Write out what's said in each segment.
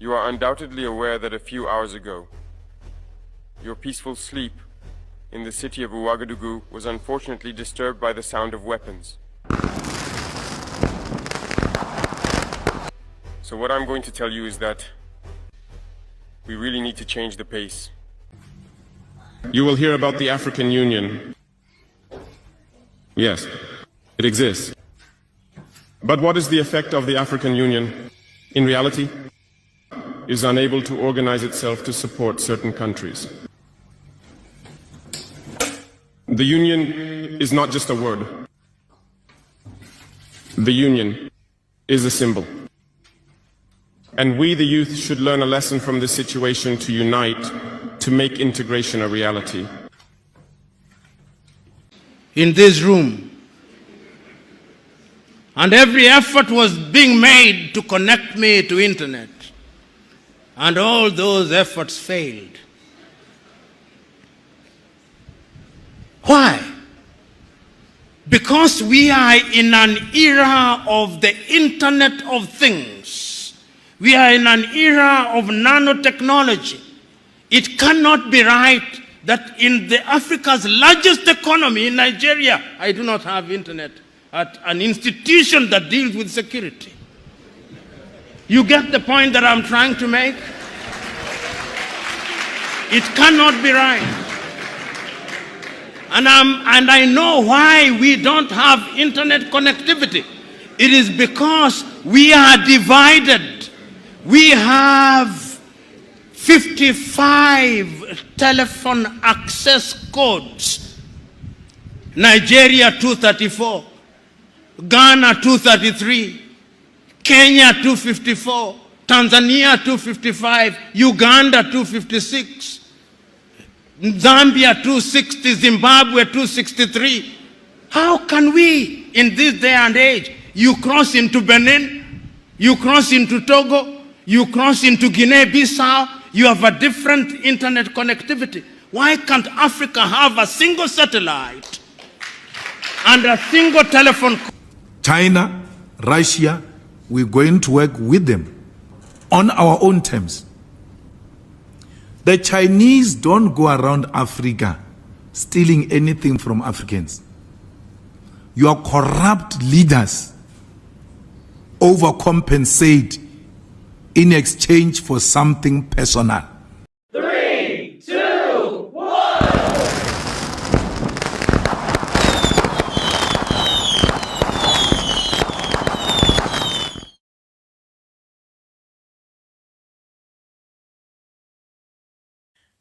You are undoubtedly aware that a few hours ago, your peaceful sleep in the city of Ouagadougou was unfortunately disturbed by the sound of weapons. So what I'm going to tell you is that we really need to change the pace. You will hear about the African Union. Yes, it exists. But what is the effect of the African Union? In reality, it is unable to organize itself to support certain countries. The Union is not just a word. The Union is a symbol. And we, the youth, should learn a lesson from this situation to unite, to make integration a reality. In this room, and every effort was being made to connect me to internet, and all those efforts failed. Why? Because we are in an era of the Internet of Things. We are in an era of nanotechnology. It cannot be right that in the Africa's largest economy, in Nigeria, I do not have internet at an institution that deals with security. You get the point that I'm trying to make? It cannot be right. And I know why we don't have internet connectivity. It is because we are divided. We have 55 telephone access codes. Nigeria 234, Ghana 233, Kenya 254, Tanzania 255, Uganda 256, Zambia 260, Zimbabwe 263. How can we, in this day and age, you cross into Benin, you cross into Togo, you cross into Guinea-Bissau, you have a different internet connectivity. Why can't Africa have a single satellite and a single telephone? China, Russia, we're going to work with them on our own terms. The Chinese don't go around Africa stealing anything from Africans. Your corrupt leaders overcompensate in exchange for something personal. 3, 2, 1.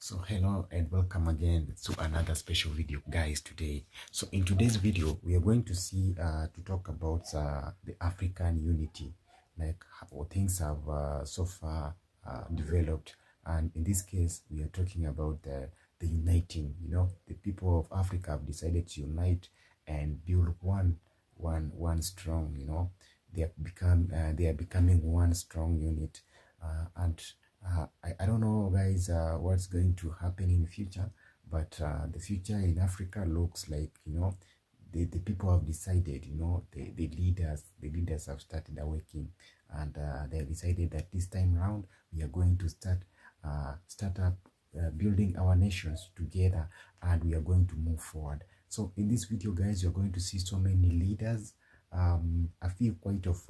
So hello and welcome again to another special video, guys. Today, so in today's video we are going to see to talk about the African unity, like how things have so far developed. And in this case we are talking about the uniting. You know, the people of Africa have decided to unite and build one strong, you know, they are becoming one strong unit. I don't know, guys, what's going to happen in the future, but the future in Africa looks like, you know, the people have decided, you know, the leaders have started awakening, and they have decided that this time round we are going to start up building our nations together, and we are going to move forward. So in this video, guys, you're going to see so many leaders, a few quite of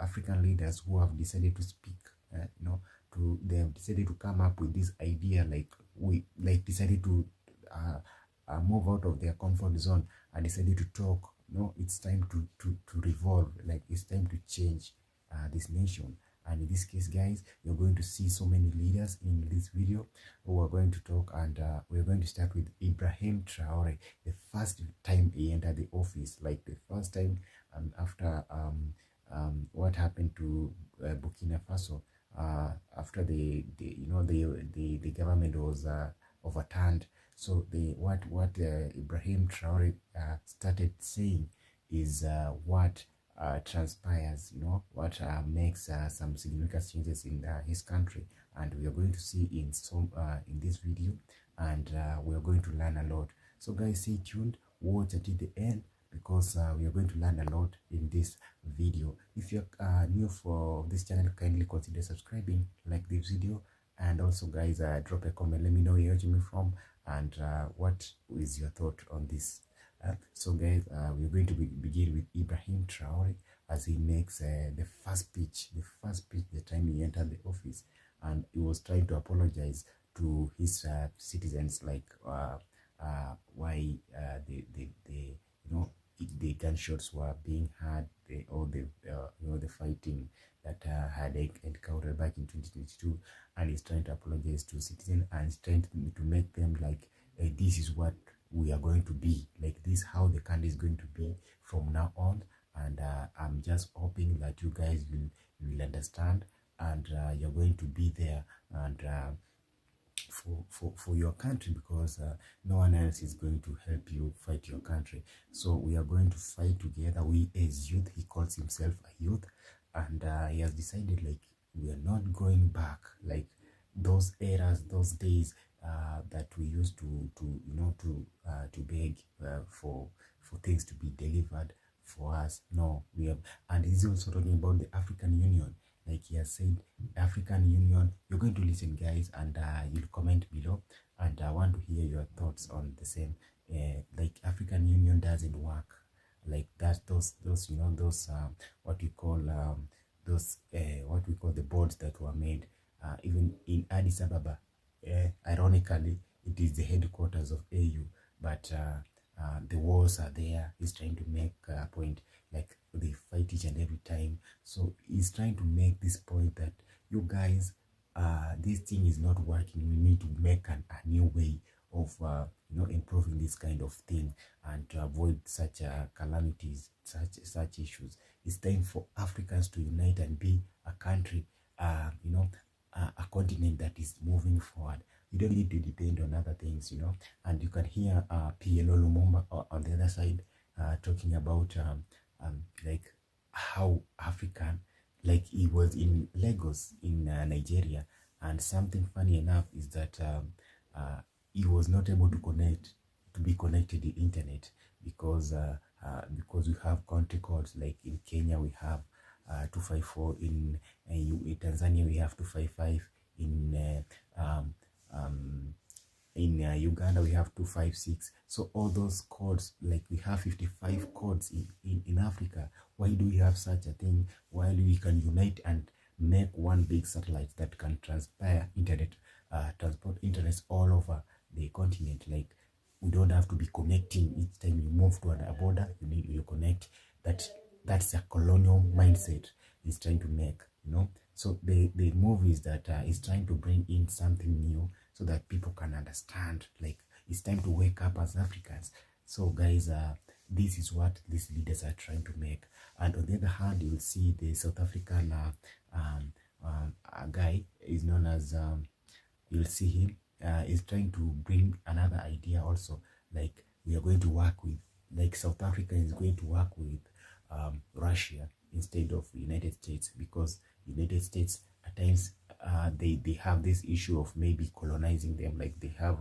African leaders who have decided to speak, you know, they have decided to come up with this idea, decided to move out of their comfort zone and decided to talk. No, it's time to revolve, like it's time to change this nation. And in this case, guys, you're going to see so many leaders in this video who are going to talk, and we're going to start with Ibrahim Traoré. The first time he entered the office, like the first time after what happened to Burkina Faso, after the government was overturned. So what Ibrahim Traoré started saying is what transpires, you know, what makes some significant changes in his country, and we are going to see in this video, and we are going to learn a lot. So guys, stay tuned, watch until the end, because we are going to learn a lot in this video. If you're new for this channel, kindly consider subscribing, like this video, and also guys, drop a comment. Let me know where you're watching me from and what is your thought on this. So guys, we're going to begin with Ibrahim Traoré as he makes the first speech the time he entered the office, and he was trying to apologize to his citizens, like why the gunshots were being heard, the fighting that had encountered back in 2022, and he's trying to apologize to citizens, and he's trying to make them like, this is what we are going to be, like this how the country is going to be from now on. And I'm just hoping that you guys will understand, and you're going to be there and for your country, because no one else is going to help you fight your country. So we are going to fight together, we as youth. He calls himself a youth, and he has decided like we are not going back like those eras, those days that we used to beg for things to be delivered for us. No, we have. And he's also talking about the African Union. Like he has said, African Union. You're going to listen, guys, and you'll comment below, and I want to hear your thoughts on the same. Like African Union doesn't work like that. Those what we call what we call the boards that were made even in Addis Ababa. Ironically, it is the headquarters of AU, but the wars are there. He's trying to make a point like they fight each and every time. So he's trying to make this point that you guys, this thing is not working. We need to make a new way of improving this kind of thing, and to avoid such calamities, such issues. It's time for Africans to unite and be a country, a continent that is moving forward. You don't need to depend on other things, and you can hear PLO Lumumba on the other side talking about like how African, like he was in Lagos in Nigeria, and something funny enough is that he was not able to be connected to the internet because we have country codes. Like in Kenya we have 254, in Tanzania we have 255, in Uganda we have 256. So all those codes, like we have 55 codes in Africa. Why do we have such a thing while we can unite and make one big satellite that can transport internet all over the continent? Like we don't have to be connecting each time you move to a border. You connect. That's a colonial mindset he's trying to make, So the movie is that he's trying to bring in something new so that people can understand. Like it's time to wake up as Africans. So guys, this is what these leaders are trying to make. And on the other hand, you will see the South African guy is known as you'll see him is trying to bring another idea also. Like we are going to work with, like South Africa is going to work with Russia instead of United States, because United States at times they have this issue of maybe colonizing them. Like they have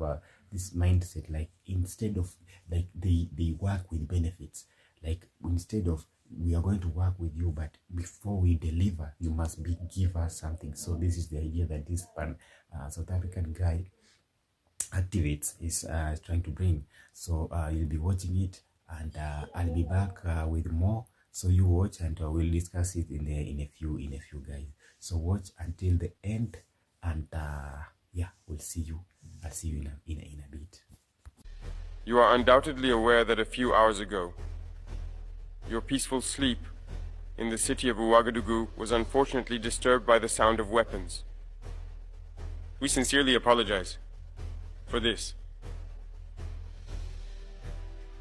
this mindset, like instead of like they work with benefits. Like instead of we are going to work with you, but before we deliver, you must give us something. So this is the idea that this South African guy activates is trying to bring. So you'll be watching it, and I'll be back with more. So you watch, and we'll discuss it in a few guys. So watch until the end, and yeah, we'll see you. I'll see you in a bit. You are undoubtedly aware that a few hours ago, your peaceful sleep in the city of Ouagadougou was unfortunately disturbed by the sound of weapons. We sincerely apologize for this.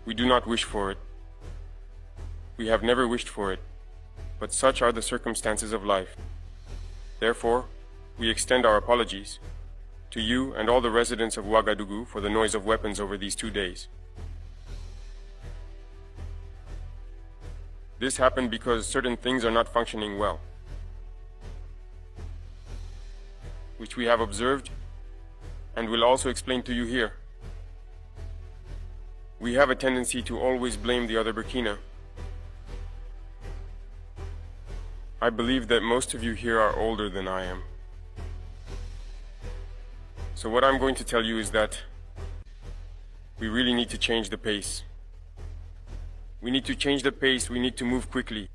We do not wish for it. We have never wished for it, but such are the circumstances of life. Therefore, we extend our apologies to you and all the residents of Ouagadougou for the noise of weapons over these 2 days. This happened because certain things are not functioning well, which we have observed and will also explain to you here. We have a tendency to always blame the other Burkina. I believe that most of you here are older than I am. So what I'm going to tell you is that we really need to change the pace. We need to change the pace, we need to move quickly.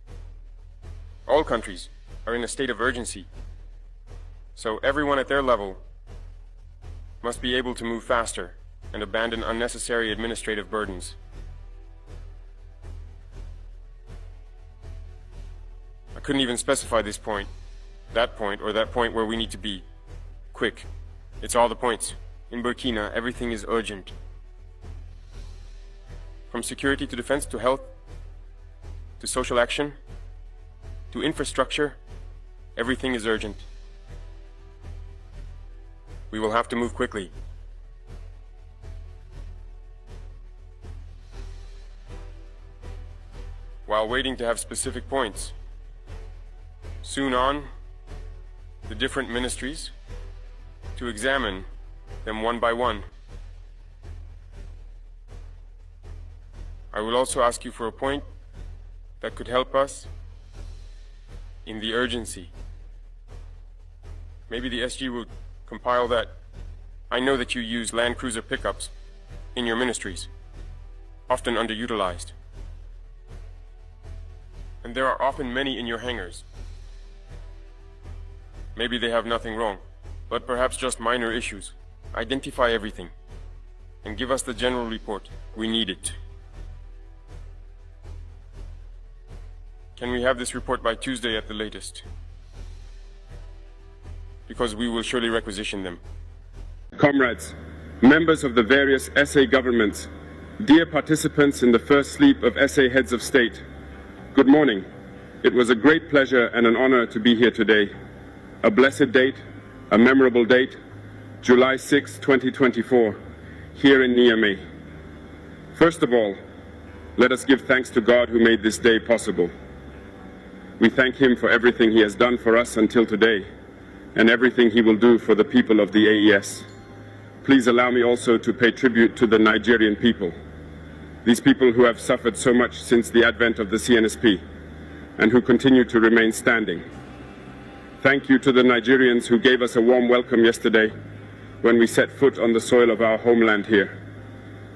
All countries are in a state of urgency. So everyone at their level must be able to move faster and abandon unnecessary administrative burdens. I couldn't even specify this point, or that point where we need to be. Quick. It's all the points. In Burkina, everything is urgent. From security to defense to health, to social action, to infrastructure, everything is urgent. We will have to move quickly. While waiting to have specific points. Soon on, the different ministries, to examine them one by one. I will also ask you for a point that could help us in the urgency. Maybe the SG will compile that. I know that you use Land Cruiser pickups in your ministries, often underutilized. And there are often many in your hangars. Maybe they have nothing wrong, but perhaps just minor issues. Identify everything and give us the general report. We need it. Can we have this report by Tuesday at the latest? Because we will surely requisition them. Comrades, members of the various SA governments, dear participants in the first sleep of SA heads of state, good morning. It was a great pleasure and an honor to be here today. A blessed date, a memorable date, July 6, 2024, here in Niamey. First of all, let us give thanks to God who made this day possible. We thank Him for everything He has done for us until today, and everything He will do for the people of the AES. Please allow me also to pay tribute to the Nigerian people, these people who have suffered so much since the advent of the CNSP, and who continue to remain standing. Thank you to the Nigerians who gave us a warm welcome yesterday when we set foot on the soil of our homeland here.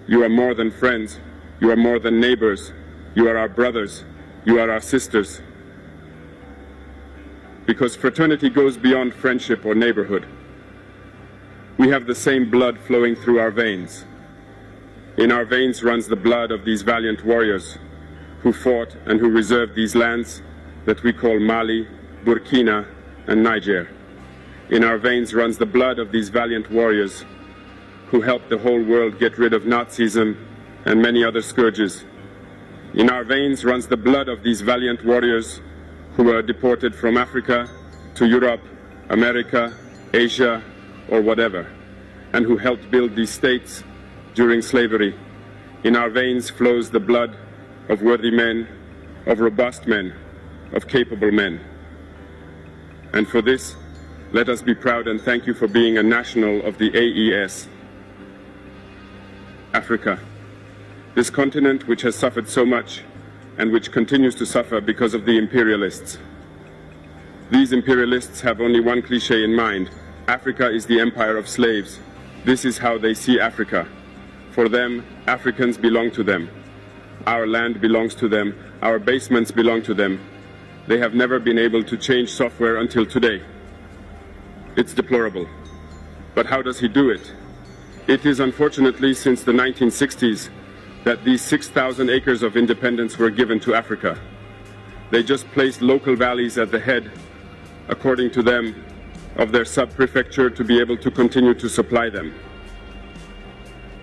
You are more than friends, you are more than neighbors, you are our brothers, you are our sisters. Because fraternity goes beyond friendship or neighborhood. We have the same blood flowing through our veins. In our veins runs the blood of these valiant warriors who fought and who reserved these lands that we call Mali, Burkina, and Niger. In our veins runs the blood of these valiant warriors who helped the whole world get rid of Nazism and many other scourges. In our veins runs the blood of these valiant warriors who were deported from Africa to Europe, America, Asia, or whatever, and who helped build these states during slavery. In our veins flows the blood of worthy men, of robust men, of capable men. And for this, let us be proud and thank you for being a national of the AES. Africa, this continent which has suffered so much and which continues to suffer because of the imperialists. These imperialists have only one cliché in mind: Africa is the empire of slaves. This is how they see Africa. For them, Africans belong to them. Our land belongs to them. Our basements belong to them. They have never been able to change software until today. It's deplorable. But how does he do it? It is unfortunately since the 1960s that these 6,000 acres of independence were given to Africa. They just placed local valleys at the head, according to them, of their sub-prefecture to be able to continue to supply them.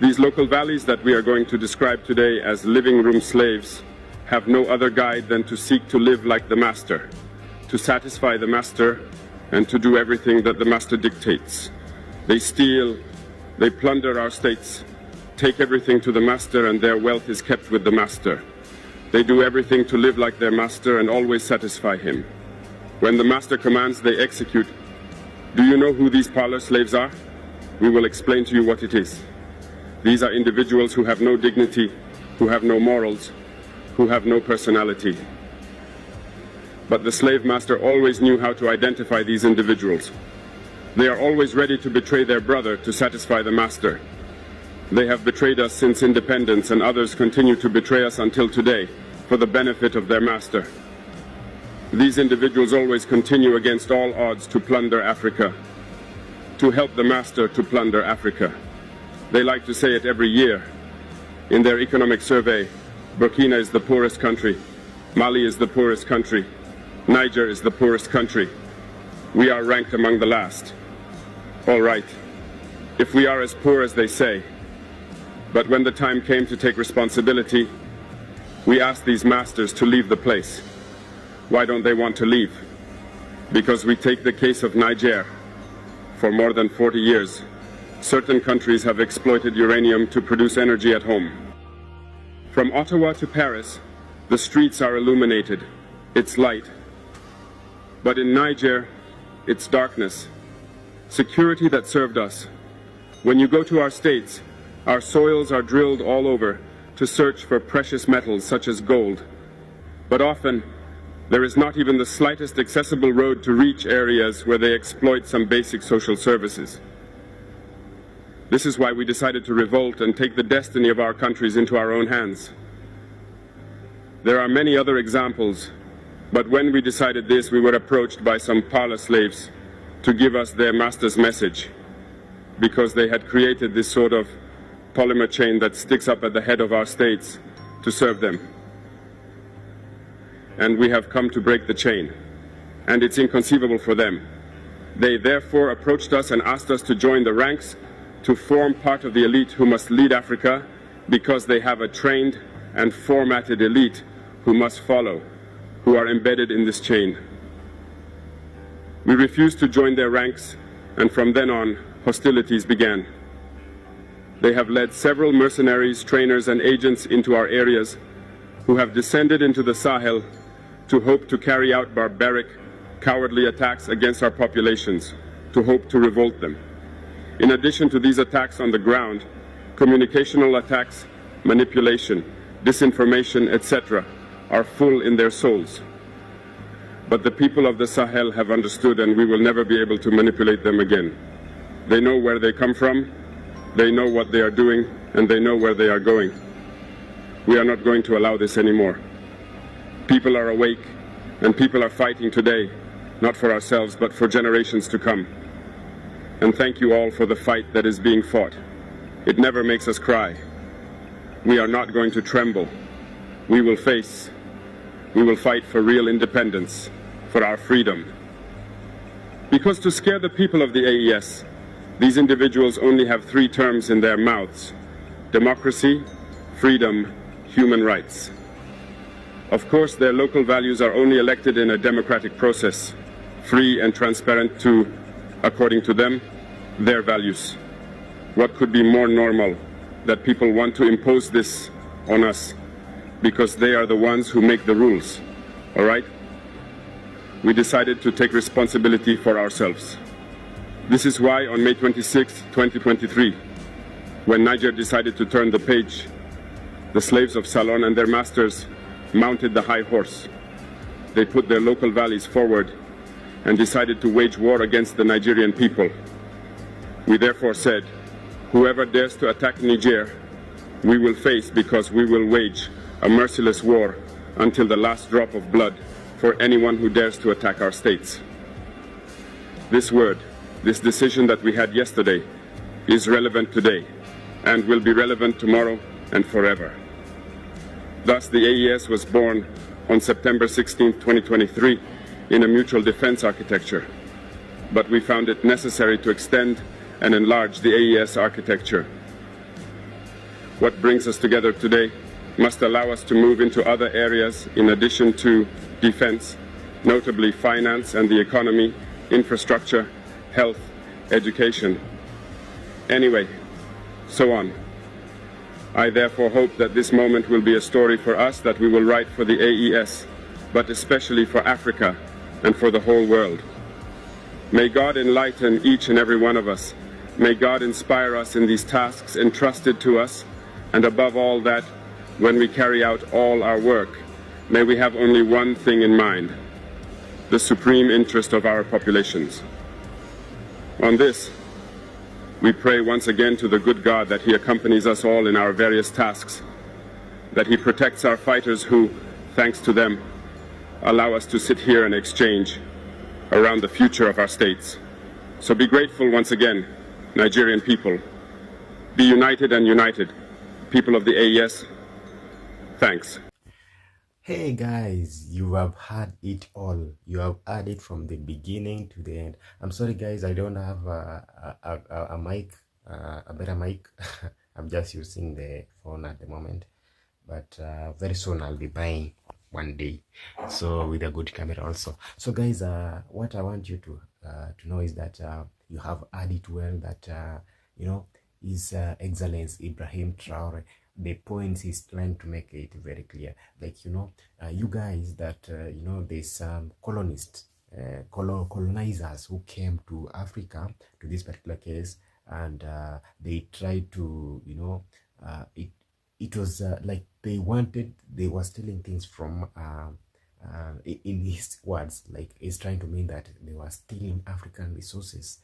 These local valleys that we are going to describe today as living room slaves have no other guide than to seek to live like the master, to satisfy the master, and to do everything that the master dictates. They steal, they plunder our states, take everything to the master, and their wealth is kept with the master. They do everything to live like their master and always satisfy him. When the master commands, they execute. Do you know who these parlor slaves are? We will explain to you what it is. These are individuals who have no dignity, who have no morals, who have no personality. But the slave master always knew how to identify these individuals. They are always ready to betray their brother to satisfy the master. They have betrayed us since independence, and others continue to betray us until today for the benefit of their master. These individuals always continue against all odds to plunder Africa, to help the master to plunder Africa. They like to say it every year. In their economic survey, Burkina is the poorest country, Mali is the poorest country, Niger is the poorest country. We are ranked among the last. All right, if we are as poor as they say, but when the time came to take responsibility, we asked these masters to leave the place. Why don't they want to leave? Because we take the case of Niger. For more than 40 years, certain countries have exploited uranium to produce energy at home. From Ottawa to Paris, the streets are illuminated. It's light. But in Niger, it's darkness. Security that served us. When you go to our states, our soils are drilled all over to search for precious metals such as gold. But often, there is not even the slightest accessible road to reach areas where they exploit some basic social services. This is why we decided to revolt and take the destiny of our countries into our own hands. There are many other examples, but when we decided this, we were approached by some parlor slaves to give us their master's message, because they had created this sort of polymer chain that sticks up at the head of our states to serve them. And we have come to break the chain, and it's inconceivable for them. They therefore approached us and asked us to join the ranks to form part of the elite who must lead Africa, because they have a trained and formatted elite who must follow, who are embedded in this chain. We refused to join their ranks, and from then on, hostilities began. They have led several mercenaries, trainers, and agents into our areas who have descended into the Sahel to hope to carry out barbaric, cowardly attacks against our populations, to hope to revolt them. In addition to these attacks on the ground, communicational attacks, manipulation, disinformation, etc., are full in their souls. But the people of the Sahel have understood, and we will never be able to manipulate them again. They know where they come from, they know what they are doing, and they know where they are going. We are not going to allow this anymore. People are awake, and people are fighting today, not for ourselves, but for generations to come. And thank you all for the fight that is being fought. It never makes us cry. We are not going to tremble. We will face. We will fight for real independence, for our freedom. Because to scare the people of the AES, these individuals only have 3 terms in their mouths: democracy, freedom, human rights. Of course, their local values are only elected in a democratic process, free and transparent to, according to them, their values. What could be more normal that people want to impose this on us because they are the ones who make the rules, all right? We decided to take responsibility for ourselves. This is why on May 26, 2023, when Niger decided to turn the page, the slaves of Salon and their masters mounted the high horse. They put their local values forward and decided to wage war against the Nigerian people. We therefore said, whoever dares to attack Niger, we will face, because we will wage a merciless war until the last drop of blood for anyone who dares to attack our states. This word, this decision that we had yesterday, is relevant today and will be relevant tomorrow and forever. Thus, the AES was born on September 16, 2023, in a mutual defense architecture. But we found it necessary to extend and enlarge the AES architecture. What brings us together today must allow us to move into other areas in addition to defense, notably finance and the economy, infrastructure, health, education. Anyway, so on. I therefore hope that this moment will be a story for us that we will write for the AES, but especially for Africa, and for the whole world. May God enlighten each and every one of us May God inspire us in these tasks entrusted to us, and above all that, when we carry out all our work, may we have only one thing in mind: the supreme interest of our populations. On this, we pray once again to the good God that He accompanies us all in our various tasks, that He protects our fighters who, thanks to them, allow us to sit here and exchange around the future of our states. So be grateful once again, Nigerian people. Be united and united. People of the AES, thanks. Hey guys, you have had it all. You have had it from the beginning to the end. I'm sorry guys, I don't have a mic, a better mic. I'm just using the phone at the moment, but very soon I'll be buying one day, so with a good camera also. So guys, what I want you to know is that you have had it well, that you know, His Excellence Ibrahim Traoré, the points he's trying to make it very clear. Like, you know, you guys that, you know, there's colonists, colonizers who came to Africa, to this particular case, and they tried to, you know, it was like they were stealing things from, in his words, like he's trying to mean that they were stealing African resources,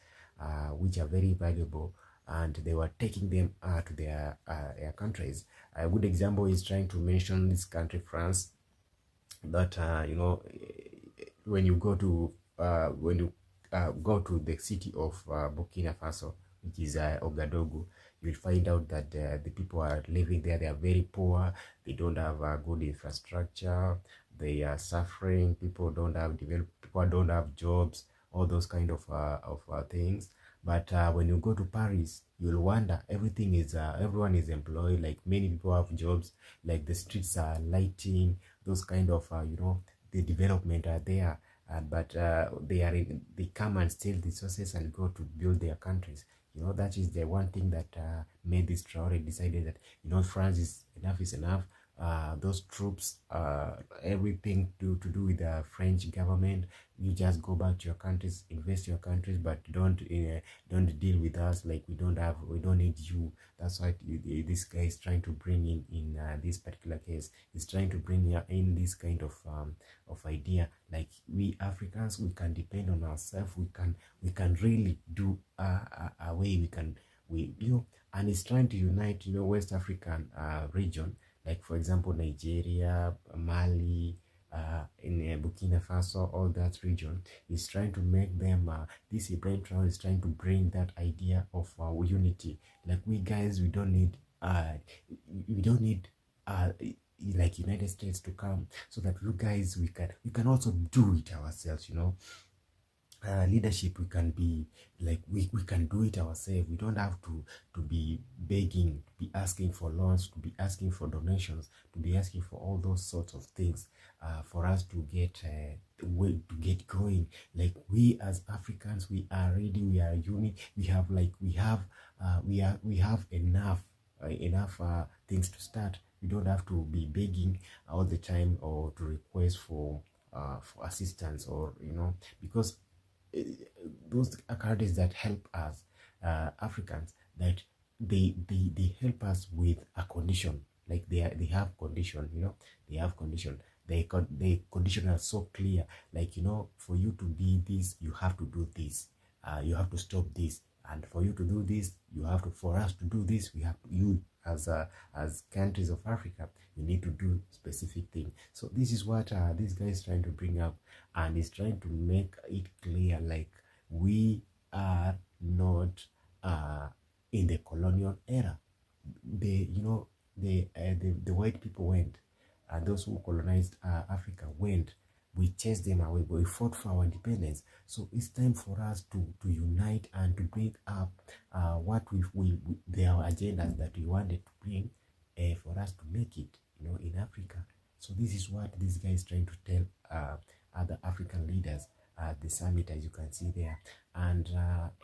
which are very valuable, and they were taking them to their countries. A good example is trying to mention this country, France, that you know, when you go to the city of Burkina Faso, which is Ouagadougou, you'll find out that the people are living there. They are very poor. They don't have good infrastructure. They are suffering. People don't have jobs. All those kind of things. But when you go to Paris, you'll wonder, everyone is employed. Like, many people have jobs. Like, the streets are lighting. Those kind of you know, the development are there. But they come and steal the resources and go to build their countries. You know, that is the one thing that made this Traoré decided that, you know, France is enough. Those troops, everything to do with the French government, you just go back to your countries, invest your countries, but don't deal with us. Like, we don't need you. That's why this guy is trying to bring in this particular case. He's trying to bring in this kind of idea, like, we Africans, we can depend on ourselves. We can really do a way you know, and he's trying to unite, you know, West African region. Like, for example, Nigeria, Mali, in Burkina Faso, all that region. He's trying to make them, this Ibrahim Traoré is trying to bring that idea of unity. Like, we guys, we don't need like United States to come, so that you guys, we can also do it ourselves, you know. Leadership, we can be like, we can do it ourselves. We don't have to be begging, to be asking for loans, to be asking for donations, to be asking for all those sorts of things, for us to get going. Like, we as Africans, we are ready, we are unique, we have enough things to start. We don't have to be begging all the time, or to request for assistance, or, you know, because those countries that help us, Africans, that they help us with a condition. Like, they have condition, you know, they have condition. The condition are so clear. Like, you know, for you to be this, you have to do this. You have to stop this, and for you to do this, for us to do this, we have you as countries of Africa, you need to do specific thing. So this is what this guy is trying to bring up, and he's trying to make it clear, like, we are not in the colonial era. The white people went, and those who colonized Africa went. We chased them away, but we fought for our independence. So it's time for us to unite and to bring up what their agendas that we wanted to bring, for us to make it, you know, in Africa. So this is what this guy is trying to tell other African leaders at the summit, as you can see there. And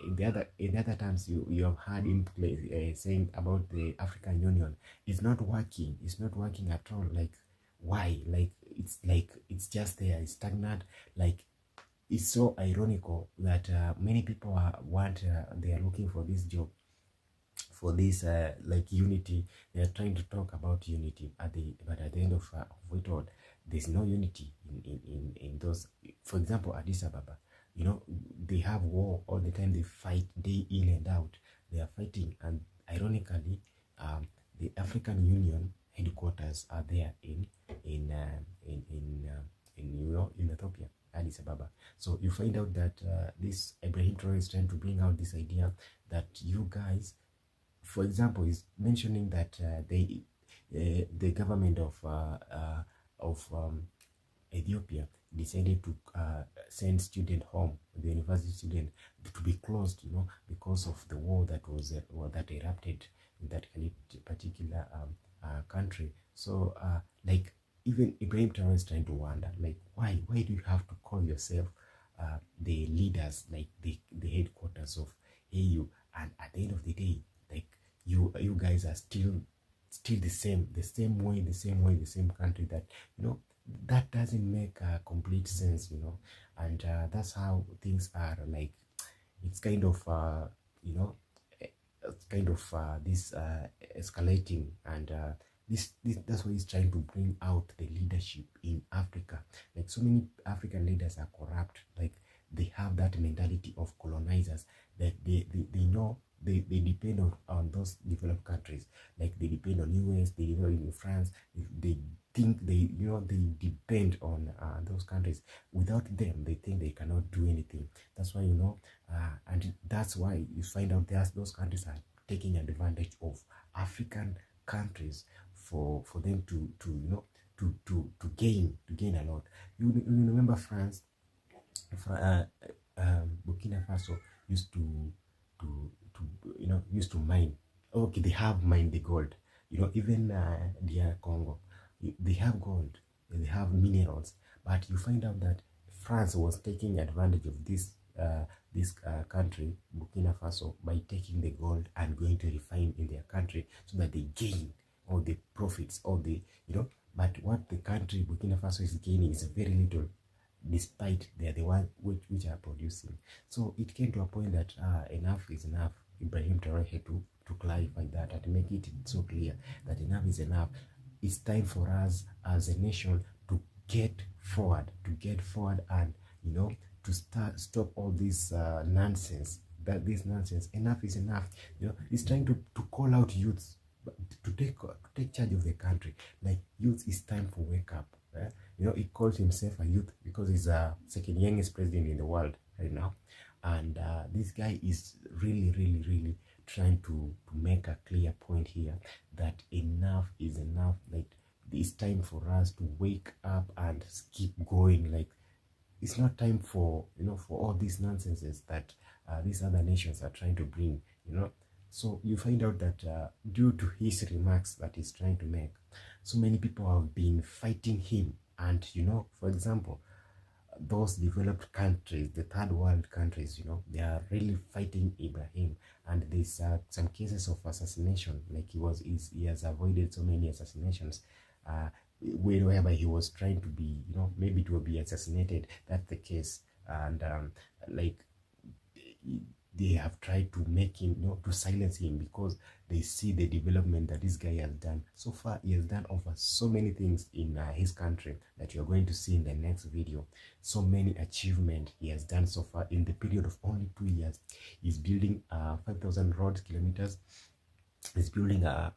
in the other times, you have heard him saying about the African Union. It's not working. It's not working at all. Like, why? Like, it's just there. It's stagnant. Like, it's so ironical that many people they are looking for this job, for this like unity. They are trying to talk about unity but at the end of it all, there's no unity in those. For example, Addis Ababa, you know, they have war all the time. They fight day in and out. They are fighting, and ironically, the African Union headquarters are there in Ethiopia, Addis Ababa. So you find out that this Ibrahim Traoré is trying to bring out this idea that you guys, for example, is mentioning that the government of Ethiopia decided to send student home, the university student, to be closed, you know, because of the war that was that erupted in that particular country. So like, even Ibrahim Traoré is trying to wonder, like, why do you have to call yourself the leaders, like the headquarters of AU, and at the end of the day, like, you guys are still the same way, the same country, that, you know, that doesn't make complete sense, you know. And that's how things are. Like, it's kind of you know, it's kind of this escalating, and that's why he's trying to bring out the leadership in Africa. Like, so many African leaders are corrupt. Like, they have that mentality of colonizers, that they know they depend on those developed countries. Like, they depend on US, they depend on France. They think they depend on those countries. Without them, they think they cannot do anything. That's why, you know, and that's why you find out those countries are taking advantage of African countries for them to you know, to gain a lot. You remember France, Burkina Faso used to mine. Okay, they have mined the gold. You know, even DR Congo, they have gold, they have minerals. But you find out that France was taking advantage of this country, Burkina Faso, by taking the gold and going to refine in their country, so that they gain all the profits, all the, you know. But what the country Burkina Faso is gaining is very little, despite they are the ones which are producing. So it came to a point that enough is enough. Ibrahim Traoré had to clarify that and make it so clear that enough is enough. It's time for us as a nation to get forward, and, you know, to stop all this nonsense. Enough is enough. You know, it's trying to call out youths to take charge of the country. Like, youth, it's time for wake up. You know, he calls himself a youth because he's a second youngest president in the world right now. And this guy is really trying to make a clear point here that enough is enough. Like, it's time for us to wake up and keep going. Like, it's not time for, you know, for all these nonsenses that these other nations are trying to bring, you know. So you find out that due to his remarks that he's trying to make, so many people have been fighting him. And, you know, for example, those developed countries, the third world countries, you know, they are really fighting Ibrahim. And there's some cases of assassination. Like, he has avoided so many assassinations, whereby he was trying to be, you know, maybe to be assassinated. That's the case. And like, they have tried to make him, you know, to silence him, because they see the development that this guy has done. So far, he has done over so many things in his country that you're going to see in the next video. So many achievements he has done so far in the period of only 2 years. He's building 5,000 road kilometers. He's building a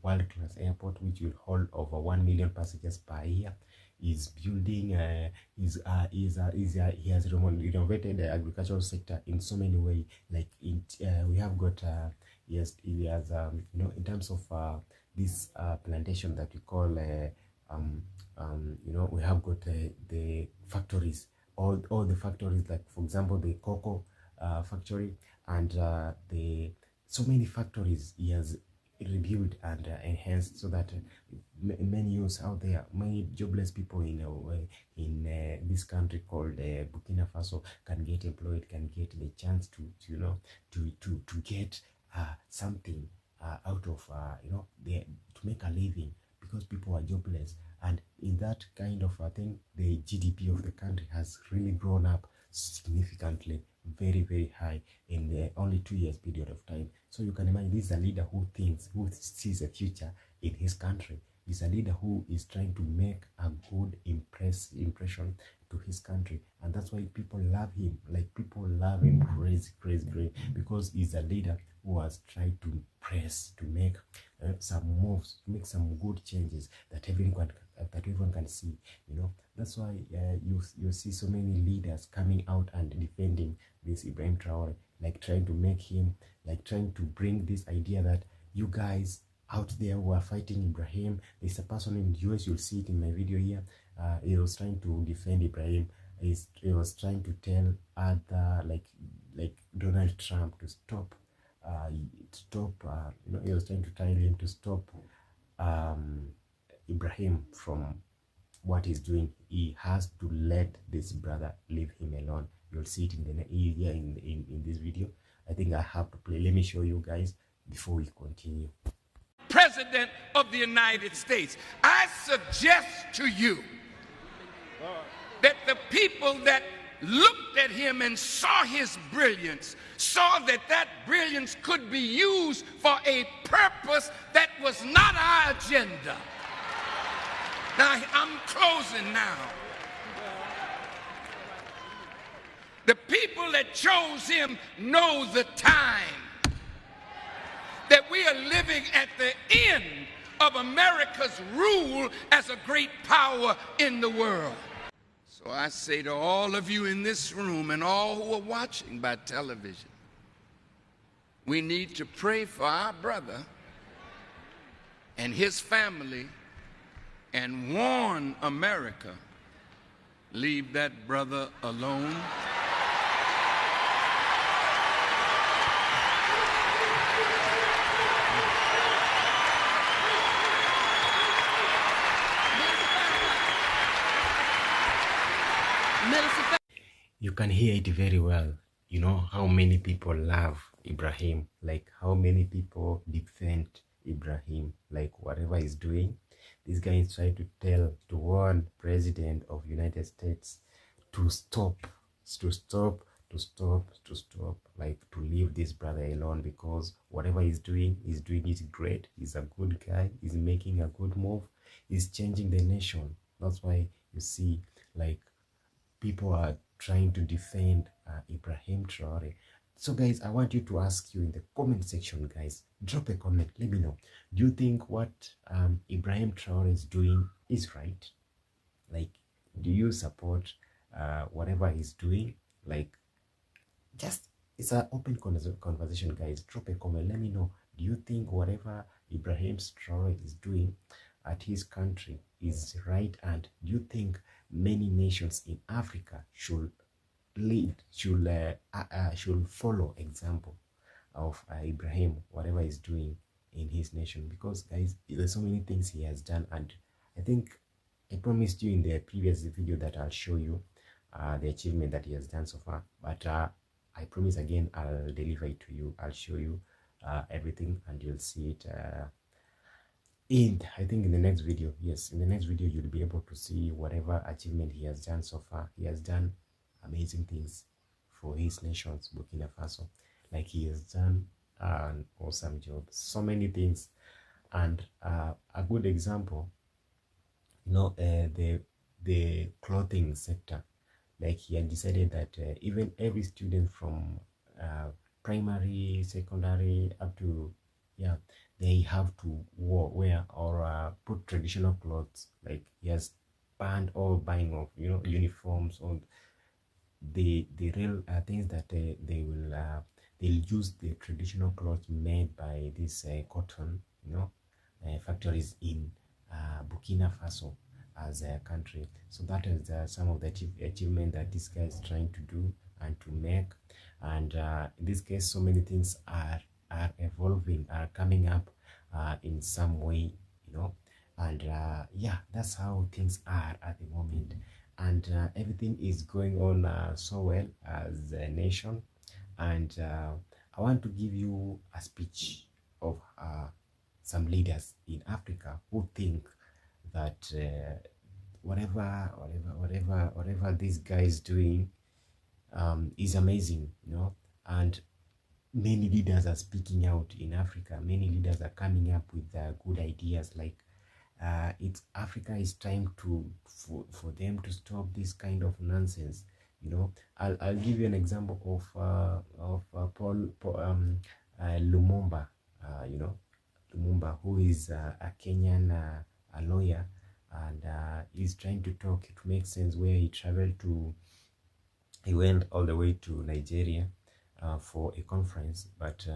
world-class airport which will hold over 1 million passengers per year. He's building he has renovated the agricultural sector in so many ways. Like, we have got he has you know, in terms of this plantation that we call you know, we have got the factories, all the factories, like, for example, the cocoa factory, and the so many factories he has rebuilt and enhanced, so that many youths out there, many jobless people in this country called Burkina Faso can get employed, can get the chance to you know, to get something out of you know, to make a living, because people are jobless. And in that kind of thing, the GDP of the country has really grown up significantly, very, very high in the only 2 years period of time. So you can imagine, this is a leader who thinks, who sees a future in his country. He's a leader who is trying to make a good impression to his country, and that's why people love him. Like, people love him crazy, because he's a leader who has tried to press, to make some moves, to make some good changes that everyone can see. You know, that's why you see so many leaders coming out and defending this Ibrahim Traoré, like trying to make him, like trying to bring this idea that you guys out there who are fighting Ibrahim. There's a person in the US, you'll see it in my video here. He was trying to defend Ibrahim. He was trying to tell other, like Donald Trump, to stop you know, he was trying to tell him to stop Ibrahim from what he's doing. He has to let this brother leave him alone. You'll see it in the here in this video. I think I have to play. Let me show you guys before we continue. President of the United States. I suggest to you that the people that looked at him and saw his brilliance, saw that that brilliance could be used for a purpose that was not our agenda. Now, I'm closing now. The people that chose him know the time, that we are living at the end of America's rule as a great power in the world. So I say to all of you in this room and all who are watching by television, we need to pray for our brother and his family and warn America, leave that brother alone. You can hear it very well. You know how many people love Ibrahim, like how many people defend Ibrahim, like whatever he's doing. This guy is trying to warn President of United States to stop, like to leave this brother alone, because whatever he's doing it great. He's a good guy. He's making a good move. He's changing the nation. That's why you see, like, people are trying to defend Ibrahim Traoré. So guys, I want you to ask you in the comment section, guys, drop a comment, let me know. Do you think what Ibrahim Traoré is doing is right? Like, do you support whatever he's doing? Like, just, it's an open conversation, guys. Drop a comment, let me know. Do you think whatever Ibrahim Traoré is doing at his country is right? And do you think many nations in Africa should follow example of Ibrahim, whatever he's doing in his nation? Because guys, there's so many things he has done, and I think I promised you in the previous video that I'll show you the achievement that he has done so far, but I promise again I'll deliver it to you. I'll show you everything, and you'll see it I think in the next video. Yes, in the next video you'll be able to see whatever achievement he has done so far. He has done amazing things for his nations, Burkina Faso. Like, he has done an awesome job, so many things. And a good example, you know, the clothing sector. Like, he had decided that even every student from primary, secondary, up to, yeah, they have to wear or put traditional clothes. Like, he has banned all buying of, you know, uniforms, or the real things that they'll use the traditional clothes made by this cotton, you know, factories in Burkina Faso as a country. So that is some of the achievement that this guy is trying to do and to make. And in this case, so many things are evolving, are coming up in some way, you know. And yeah, that's how things are at the moment. And everything is going on so well as a nation. And I want to give you a speech of some leaders in Africa who think that whatever this guy is doing is amazing, you know. And many leaders are speaking out in Africa. Many leaders are coming up with good ideas, like it's Africa is time for them to stop this kind of nonsense, you know. I'll give you an example of Paul Lumumba, you know, Lumumba, who is a Kenyan a lawyer, and he's trying to talk. It makes sense where he went all the way to Nigeria for a conference, but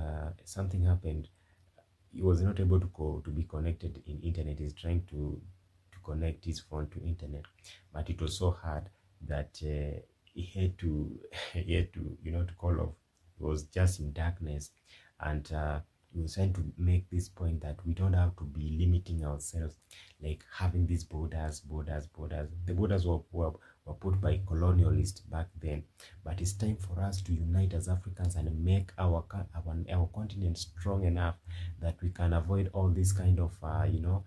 something happened. He was not able to be connected in internet. He's trying to connect his phone to internet, but it was so hard that he had to you know, to call off. It was just in darkness, and he was trying to make this point that we don't have to be limiting ourselves, like having these borders. The borders were put by colonialists back then, but it's time for us to unite as Africans and make our continent strong enough that we can avoid all this kind of you know,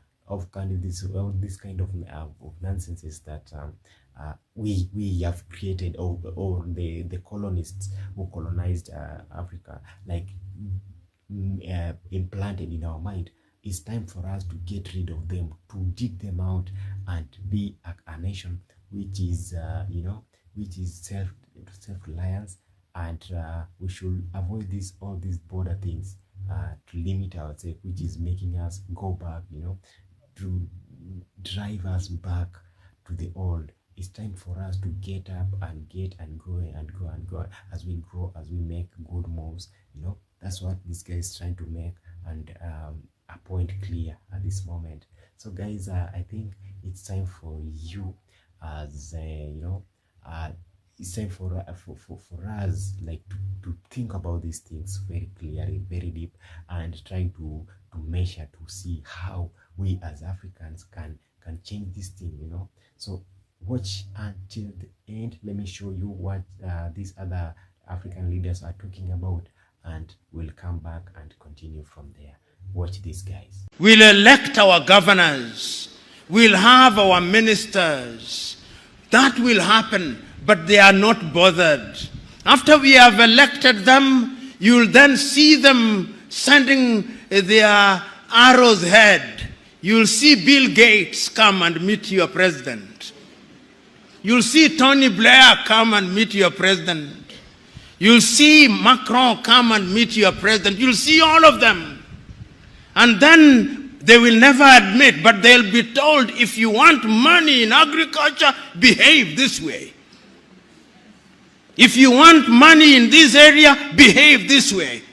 this kind of nonsenses that we have created, or the colonists who colonized Africa, like implanted in our mind. It's time for us to get rid of them, to dig them out, and be a nation which is you know, which is self-reliance, and we should avoid all these border things to limit ourselves, which is making us go back, you know, to drive us back to the old. It's time for us to get up and go as we grow, as we make good moves, you know. That's what this guy is trying to make, and a point clear at this moment. So guys, I think it's time for you, as you know, it's time for us, like, to think about these things very clearly, very deep, and trying to measure, to see how we as Africans can change this thing, you know. So watch until the end. Let me show you what these other African leaders are talking about, and we'll come back and continue from there. Watch these guys. We'll elect our governors. We'll have our ministers. That will happen, but they are not bothered. After we have elected them, you'll then see them sending their arrows ahead. You'll see Bill Gates come and meet your president. You'll see Tony Blair come and meet your president. You'll see Macron come and meet your president. You'll see all of them. And then they will never admit, but they'll be told, if you want money in agriculture, behave this way. If you want money in this area, behave this way.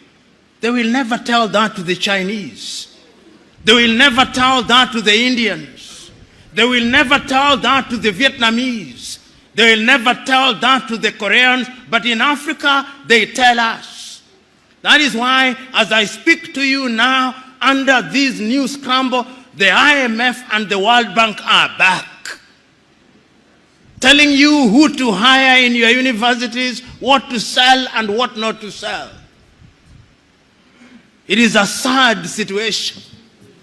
They will never tell that to the Chinese. They will never tell that to the Indians. They will never tell that to the Vietnamese. They will never tell that to the Koreans. But in Africa, they tell us. That is why, as I speak to you now, under this new scramble, the IMF and the World Bank are back, telling you who to hire in your universities, what to sell and what not to sell. It is a sad situation.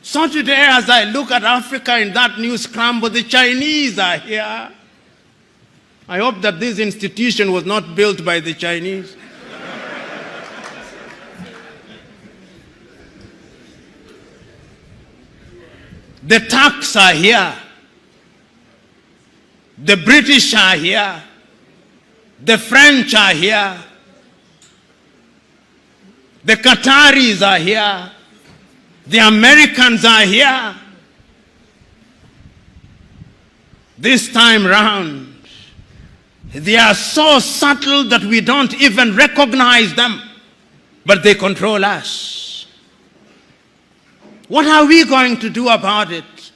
So today, as I look at Africa in that new scramble, the Chinese are here. I hope that this institution was not built by the Chinese. The Turks are here. The British are here. The French are here. The Qataris are here. The Americans are here. This time round, they are so subtle that we don't even recognize them, but they control us. What are we going to do about it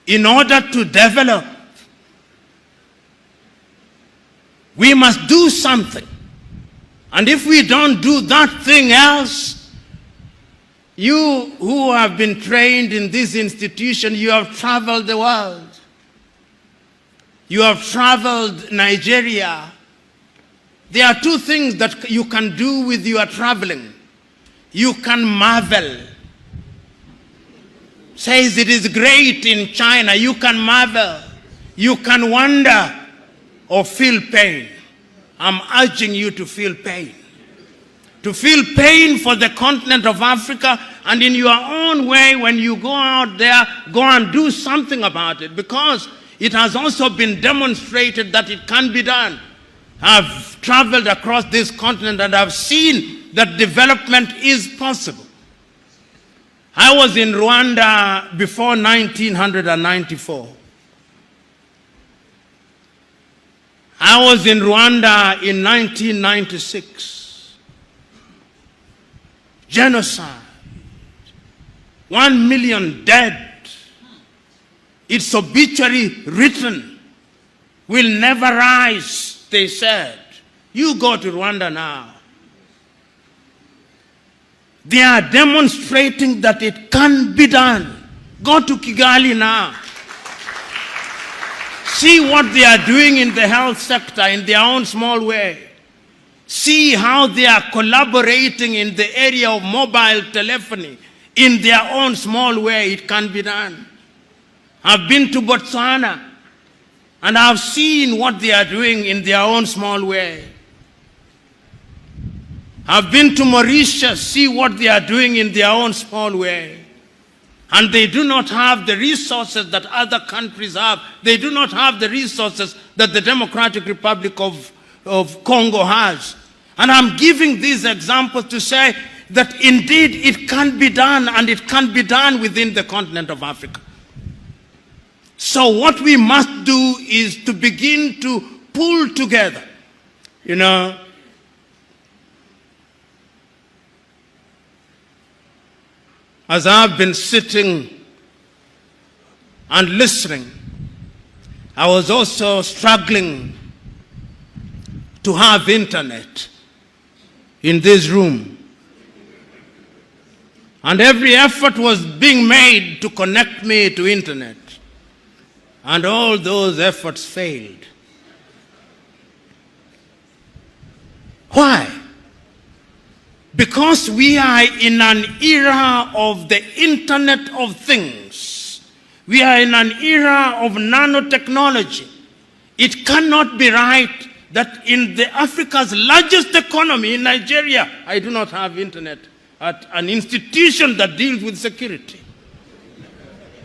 in order to develop? We must do something. And if we don't do that thing else, you who have been trained in this institution, you have traveled the world. You have traveled Nigeria. There are two things that you can do with your traveling. You can marvel. says it is great in China. You can marvel, you can wonder, or feel pain. I'm urging you to feel pain. To feel pain for the continent of Africa, and in your own way, when you go out there, go and do something about it, because it has also been demonstrated that it can be done. I've traveled across this continent and I've seen that development is possible. I was in Rwanda before 1994. I was in Rwanda in 1996. Genocide. 1 million dead. Its obituary written. Will never rise, they said. You go to Rwanda now. They are demonstrating that it can be done. Go to Kigali now. See what they are doing in the health sector in their own small way. See how they are collaborating in the area of mobile telephony in their own small way. It can be done. I've been to Botswana and I've seen what they are doing in their own small way. I've been to Mauritius, see what they are doing in their own small way. And they do not have the resources that other countries have. They do not have the resources that the Democratic Republic of Congo has. And I'm giving these examples to say that indeed it can be done, and it can be done within the continent of Africa. So what we must do is to begin to pull together, you know. As I've been sitting and listening, I was also struggling to have internet in this room. And every effort was being made to connect me to internet. And all those efforts failed. Why? Because we are in an era of the Internet of Things. We are in an era of nanotechnology. It cannot be right that in the Africa's largest economy, in Nigeria, I do not have internet at an institution that deals with security.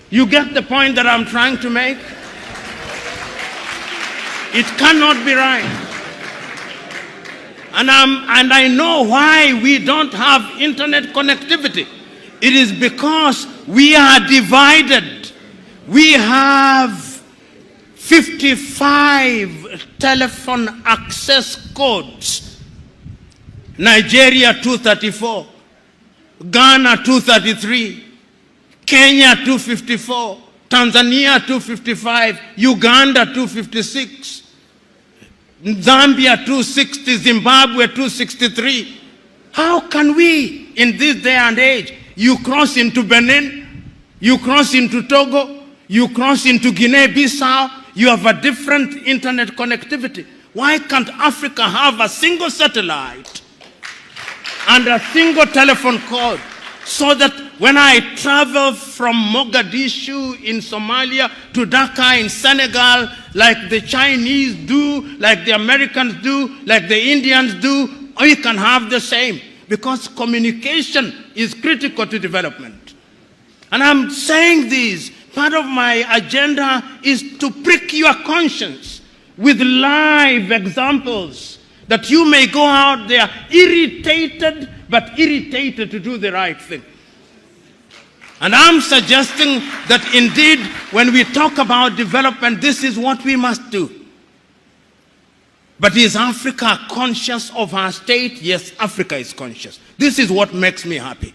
You get the point that I'm trying to make? It cannot be right. And I know why we don't have internet connectivity. It is because we are divided. We have 55 telephone access codes. Nigeria 234, Ghana 233, Kenya 254, Tanzania 255, Uganda 256. Zambia 260, Zimbabwe 263. How can we, in this day and age, you cross into Benin, you cross into Togo, you cross into Guinea-Bissau, you have a different internet connectivity. Why can't Africa have a single satellite and a single telephone code, so that when I travel from Mogadishu in Somalia to Dhaka in Senegal, like the Chinese do, like the Americans do, like the Indians do, we can have the same, because communication is critical to development. And I'm saying this, part of my agenda is to prick your conscience with live examples, that you may go out there irritated, but irritated to do the right thing. And I'm suggesting that indeed, when we talk about development, this is what we must do. But is Africa conscious of her state? Yes, Africa is conscious. This is what makes me happy.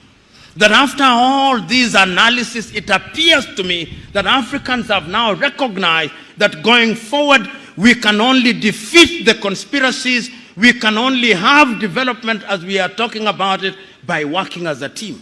That after all these analysis, it appears to me that Africans have now recognized that going forward, we can only defeat the conspiracies, we can only have development as we are talking about it by working as a team.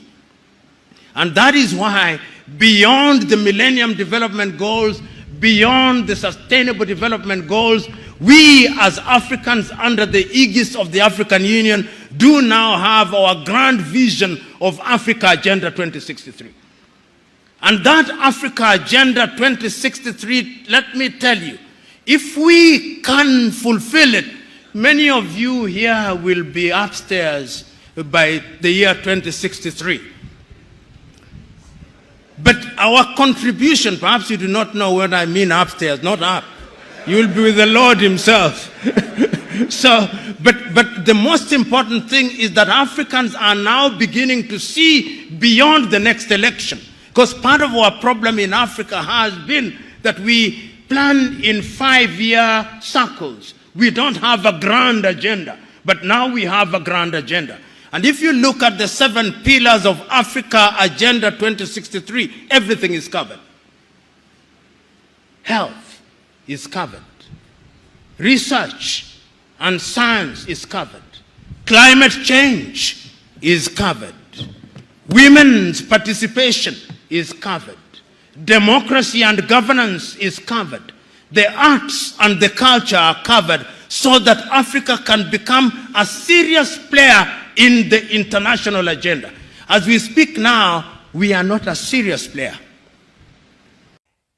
And that is why, beyond the Millennium Development Goals, beyond the Sustainable Development Goals, we as Africans under the aegis of the African Union do now have our grand vision of Africa Agenda 2063. And that Africa Agenda 2063, let me tell you, if we can fulfill it, many of you here will be upstairs by the year 2063. But our contribution, perhaps you do not know what I mean upstairs, not up. You will be with the Lord himself. But the most important thing is that Africans are now beginning to see beyond the next election. Because part of our problem in Africa has been that we plan in 5-year circles. We don't have a grand agenda, but now we have a grand agenda. And if you look at the 7 pillars of Africa Agenda 2063, everything is covered. Health is covered. Research and science is covered. Climate change is covered. Women's participation is covered. Democracy and governance is covered. The arts and the culture are covered so that Africa can become a serious player in the international agenda. As we speak now, we are not a serious player.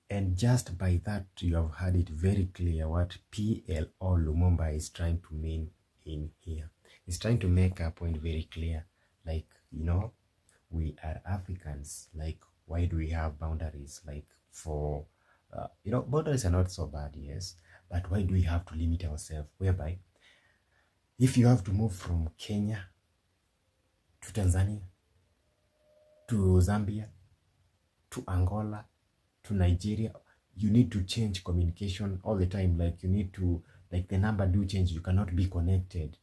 And just by that, you have heard it very clear what PLO Lumumba is trying to mean in here. He's trying to make a point very clear. Like, you know, we are Africans. Like, why do we have boundaries? Like, for, you know, boundaries are not so bad, yes. But why do we have to limit ourselves? Whereby, if you have to move from Kenya to Tanzania, to Zambia, to Angola, to Nigeria, you need to change communication all the time. Like, you need to, like, the number do change. You cannot be connected.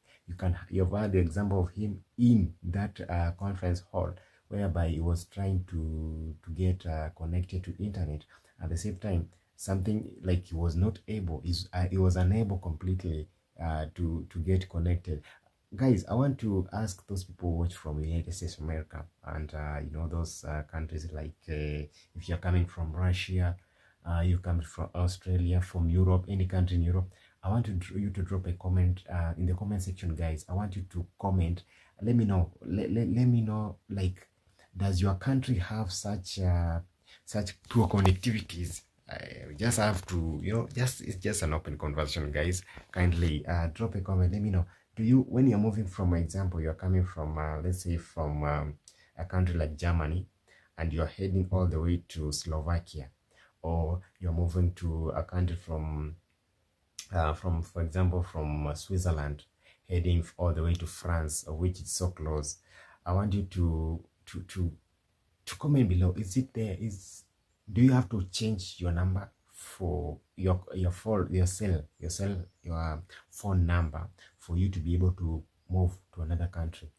You've heard the example of him in that conference hall, whereby he was trying to get connected to internet. At the same time, something like he was not able, he was unable completely to get connected. Guys, I want to ask those people who watch from the United States of America and you know, those countries, like if you're coming from Russia, you're coming from Australia, from Europe, any country in Europe, I want you to drop a comment in the comment section, guys. I want you to comment. Let me know. Let me know, like, does your country have such poor connectivities? We just have to, you know, it's just an open conversation, guys. Kindly drop a comment. Let me know. Do you, when you're moving from, for example, you're coming from, let's say, from a country like Germany, and you're heading all the way to Slovakia, or you're moving to a country from for example, from Switzerland, heading all the way to France, which is so close. I want you to comment below. Is it there? Do you have to change your number for your phone number for you to be able to move to another country?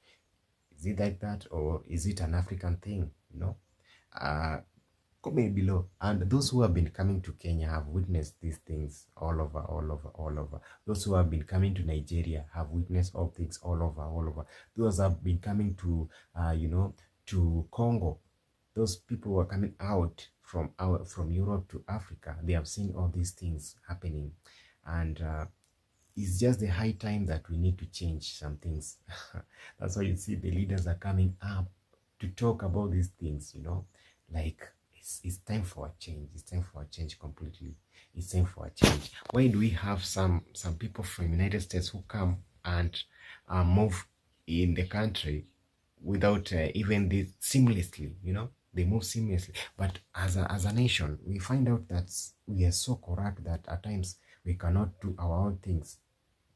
Is it like that, or is it an African thing? You know, comment below. And those who have been coming to Kenya have witnessed these things all over. Those who have been coming to Nigeria have witnessed all things all over. Those have been coming to you know, to Congo. Those people who are coming out from Europe to Africa, they have seen all these things happening, and it's just the high time that we need to change some things. That's why you see the leaders are coming up to talk about these things, you know, like it's time for a change. It's time for a change completely. It's time for a change. Why do we have some people from United States who come and move in the country without even this seamlessly, you know? They move seamlessly. But as a nation, we find out that we are so corrupt that at times we cannot do our own things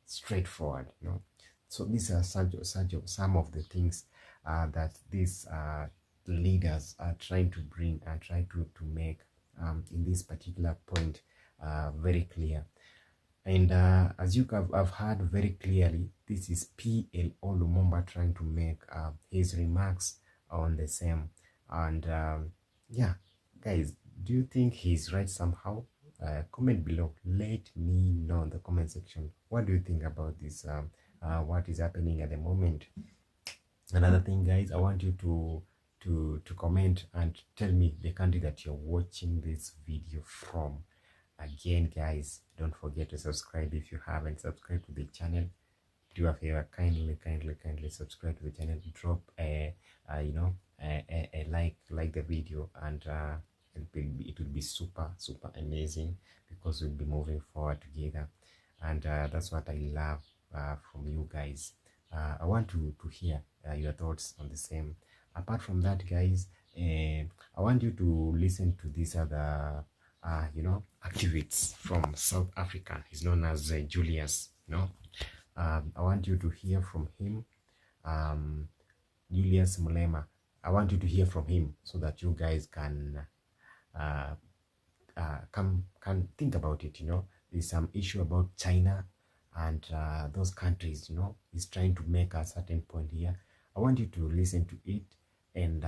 straightforward, you know. So these are some of the things that these leaders are trying to bring and try to make in this particular point very clear. And as you have heard very clearly, this is PLO Lumumba trying to make his remarks on the same. And yeah, guys, do you think he's right somehow? Comment below. Let me know in the comment section. What do you think about this? What is happening at the moment? Another thing, guys, I want you to comment and tell me the country that you're watching this video from. Again, guys, don't forget to subscribe if you haven't subscribed to the channel. Do a favor, kindly subscribe to the channel. Drop a like the video, and it will be super amazing, because we'll be moving forward together, and that's what I love from you guys. I want to hear your thoughts on the same. Apart from that, guys, I want you to listen to these other activists from South Africa. He's known as Julius. I want you to hear from him, Julius Mulema. I want you to hear from him so that you guys can think about it. There's some issue about China and those countries. He's trying to make a certain point here. I want you to listen to it, and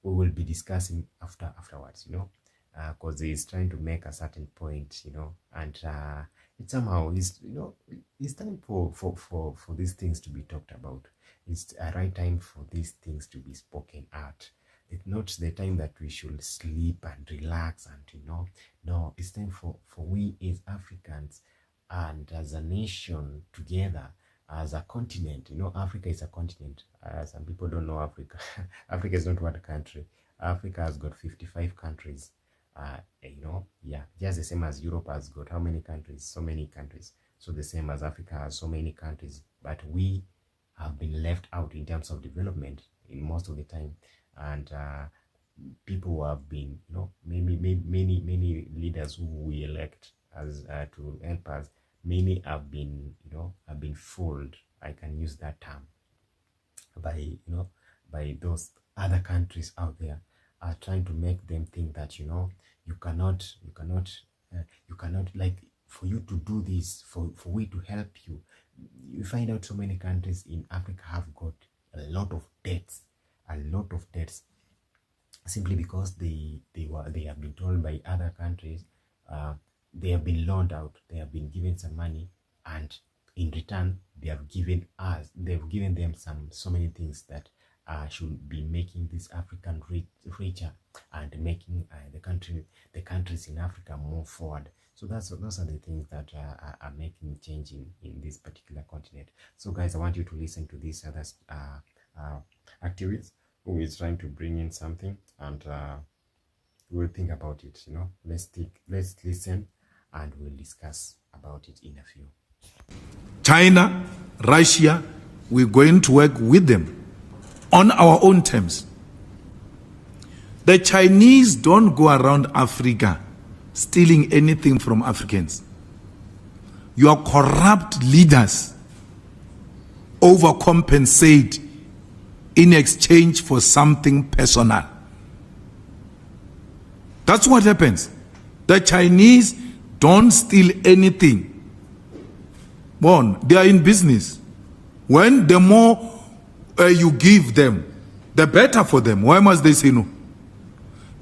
we will be discussing afterwards. Because he's trying to make a certain point. And it somehow is, it's time for these things to be talked about. It's a right time for these things to be spoken out. It's not the time that we should sleep and relax and no, it's time for we as Africans and as a nation together, as a continent. Africa is a continent. Some people don't know Africa. Africa is not one country. Africa has got 55 countries. Just the same as Europe has got how many countries? So many countries. So the same as Africa has so many countries, but we have been left out in terms of development in most of the time. And people who have been, many leaders who we elect as to help us, many have been, have been fooled. I can use that term by those other countries out there, are trying to make them think that you cannot like, for you to do this, for we to help you. You find out so many countries in Africa have got a lot of debts, simply because they have been told by other countries, they have been loaned out, they have been given some money, and in return they've given them so many things that should be making this African richer and making the countries in Africa move forward. So those are the things that are making change in this particular continent. So guys, I want you to listen to these other activists who is trying to bring in something, and we'll think about it. Let's listen, and we'll discuss about it in a few. China, Russia, we're going to work with them on our own terms. The Chinese don't go around Africa stealing anything from Africans. Your corrupt leaders overcompensate in exchange for something personal. That's what happens. The Chinese don't steal anything. One, they are in business. When the more you give them, the better for them. Why must they say no?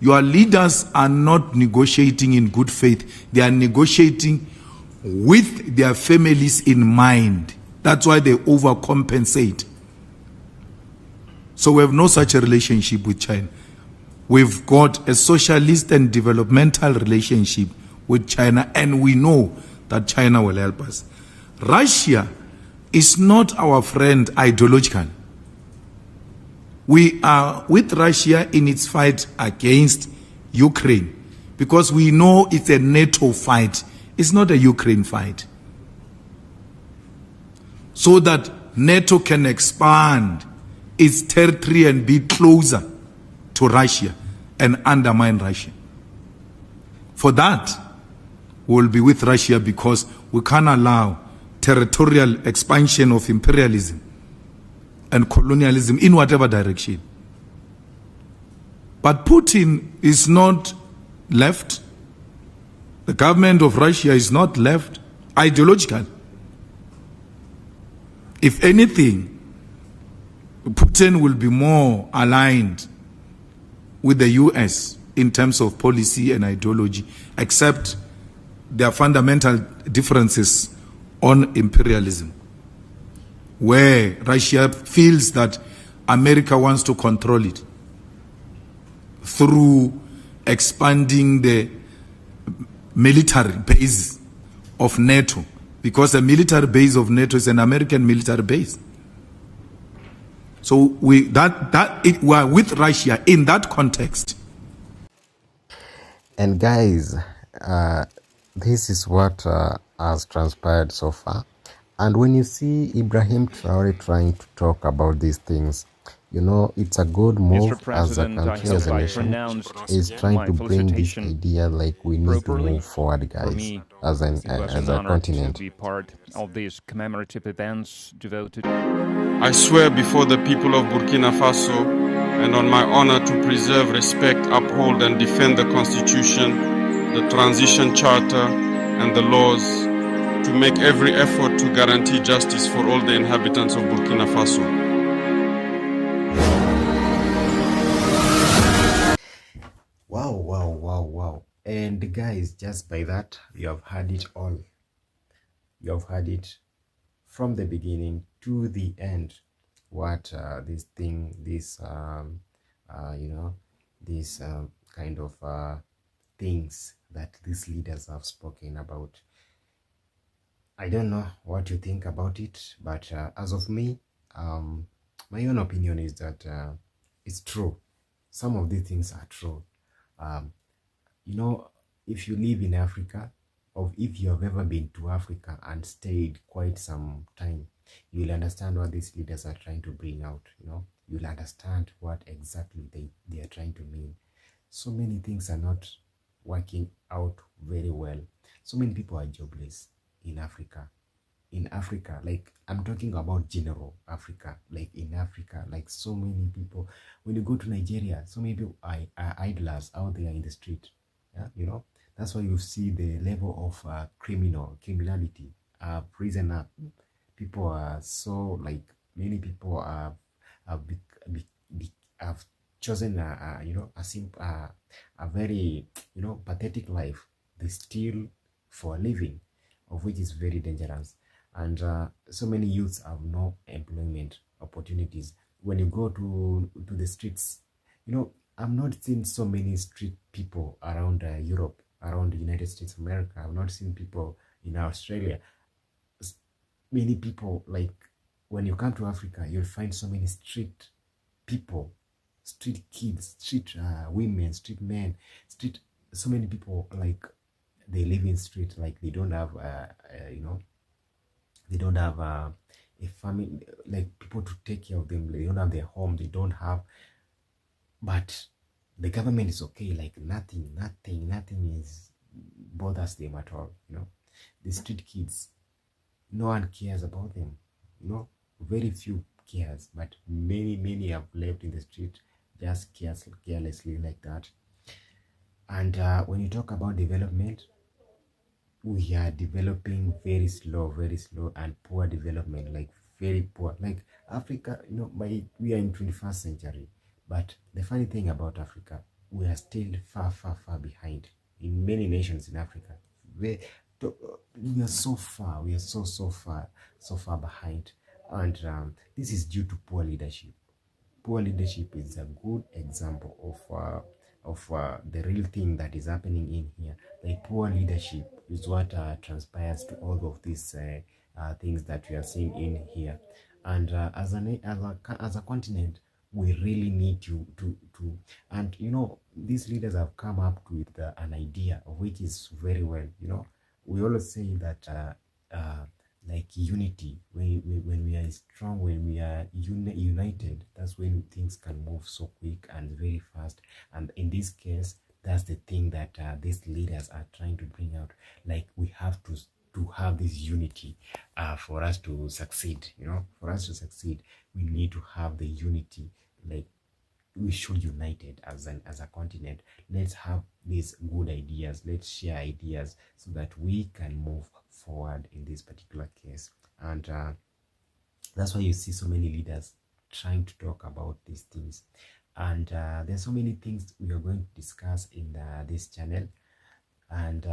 Your leaders are not negotiating in good faith. They are negotiating with their families in mind. That's why they overcompensate. So we have no such a relationship with China. We've got a socialist and developmental relationship with China, and we know that China will help us. Russia is not our friend ideologically. We are with Russia in its fight against Ukraine because we know it's a NATO fight. It's not a Ukraine fight. So that NATO can expand its territory and be closer to Russia and undermine Russia. For that, we'll be with Russia because we can't allow territorial expansion of imperialism and colonialism in whatever direction. But Putin is not left. The government of Russia is not left ideological. If anything, Putin will be more aligned with the US in terms of policy and ideology, except their fundamental differences on imperialism, where Russia feels that America wants to control it through expanding the military base of NATO, because the military base of NATO is an American military base. So we are with Russia in that context. And guys, this is what has transpired so far. And when you see Ibrahim Traoré trying to talk about these things, you know, it's a good move as a country, as a nation, is trying to bring this idea like we need to move forward, guys, as a continent. To be part of these commemorative events devoted. I swear before the people of Burkina Faso and on my honor to preserve, respect, uphold and defend the Constitution, the Transition Charter and the laws, to make every effort to guarantee justice for all the inhabitants of Burkina Faso. Wow, wow, wow, wow. And guys, just by that, you have heard it all. You have heard it from the beginning to the end, what this thing, this you know, this kind of things that these leaders have spoken about. I don't know what you think about it, but as of me, my own opinion is that it's true. Some of these things are true. You know, if you live in Africa, or if you have ever been to Africa and stayed quite some time, you will understand what these leaders are trying to bring out. You know, you'll understand what exactly they are trying to mean. So many things are not working out very well. So many people are jobless in Africa. In Africa, like I'm talking about general Africa, like in Africa, like so many people, when you go to Nigeria, so many people are idlers out there in the street. Yeah, you know, that's why you see the level of criminality, prisoner. People are so, like, many people have chosen you know, a very, you know, pathetic life. They steal for a living, of which is very dangerous. And so many youths have no employment opportunities. When you go to the streets, you know, I'm not seeing so many street people around Europe, around the United States of America. I've not seen people in Australia. Many people, like, when you come to Africa, you'll find so many street people, street kids, street women, street men, so many people, like, they live in street, like they don't have you know, they don't have a family, like people to take care of them. They don't have their home, they don't have, but the government is okay, like nothing is bothers them at all. You know, the street kids, no one cares about them. You know, very few cares, but many have left in the street just carelessly like that. And when you talk about development, we are developing very slow and poor development, like very poor. Like Africa, you know, we are in 21st century, but the funny thing about Africa, we are still far behind in many nations in Africa. We are so far, we are so far behind, and this is due to poor leadership. Poor leadership is a good example of the real thing that is happening in here. Like, poor leadership is what transpires to all of these things that we are seeing in here. And as a continent, we really need to and you know, these leaders have come up with an idea, which is very well. You know, we always say that like unity, when we are strong, when we are united, that's when things can move so quick and very fast. And in this case, that's the thing that these leaders are trying to bring out. Like, we have to have this unity for us to succeed. You know, for us to succeed, we need to have the unity. Like, we should unite it as a continent. Let's have these good ideas, let's share ideas so that we can move forward in this particular case. And that's why you see so many leaders trying to talk about these things. And there's so many things we are going to discuss in this channel, and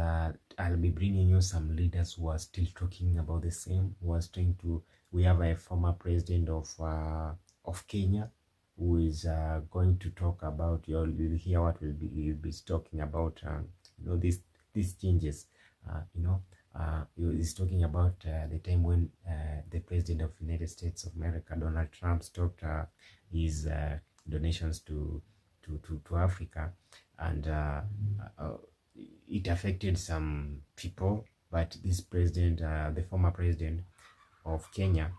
I'll be bringing you some leaders who are still talking about the same, who are trying to. We have a former president of Kenya, who is going to talk about, you'll hear what he'll be talking about, you know, these changes, you know, He's talking about the time when the president of the United States of America, Donald Trump, stopped his donations to Africa, and it affected some people. But this president, the former president of Kenya,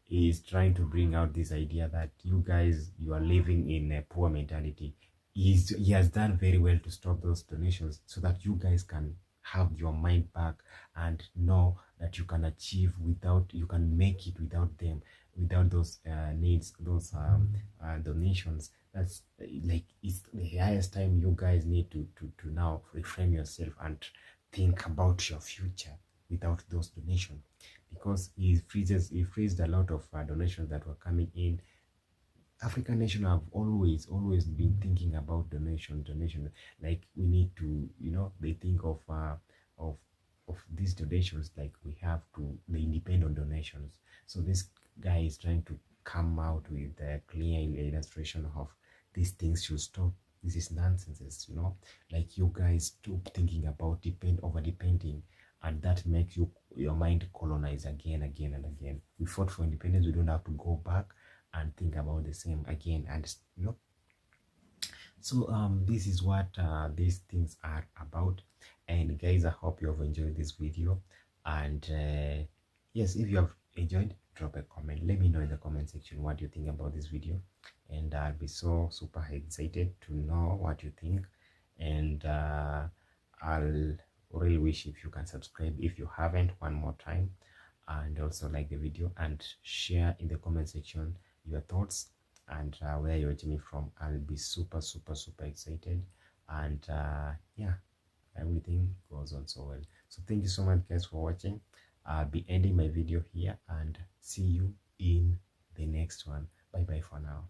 is trying to bring out this idea that you guys, you are living in a poor mentality. He has done very well to stop those donations so that you guys can have your mind back and know that you can achieve without, you can make it without them, without those needs, those donations. That's like, it's the highest time you guys need to now reframe yourself and think about your future without those donations, because he freezed a lot of donations that were coming in. African nations have always been thinking about donation. Like, we need to, you know, they think of these donations like we have to, they depend on donations. So this guy is trying to come out with a clear illustration of these things should stop. This is nonsense, you know. Like, you guys stop thinking about over depending, and that makes your mind colonize again and again. We fought for independence. We don't have to go back and think about the same again, and you know. So this is what these things are about. And guys, I hope you have enjoyed this video, and yes, if you have enjoyed, drop a comment. Let me know in the comment section what you think about this video, and I'll be so super excited to know what you think. And I'll really wish if you can subscribe if you haven't, one more time, and also like the video and share in the comment section your thoughts and where you're watching me from. I'll be super excited, and yeah, everything goes on so well. So thank you so much guys for watching. I'll be ending my video here, and see you in the next one. Bye bye for now.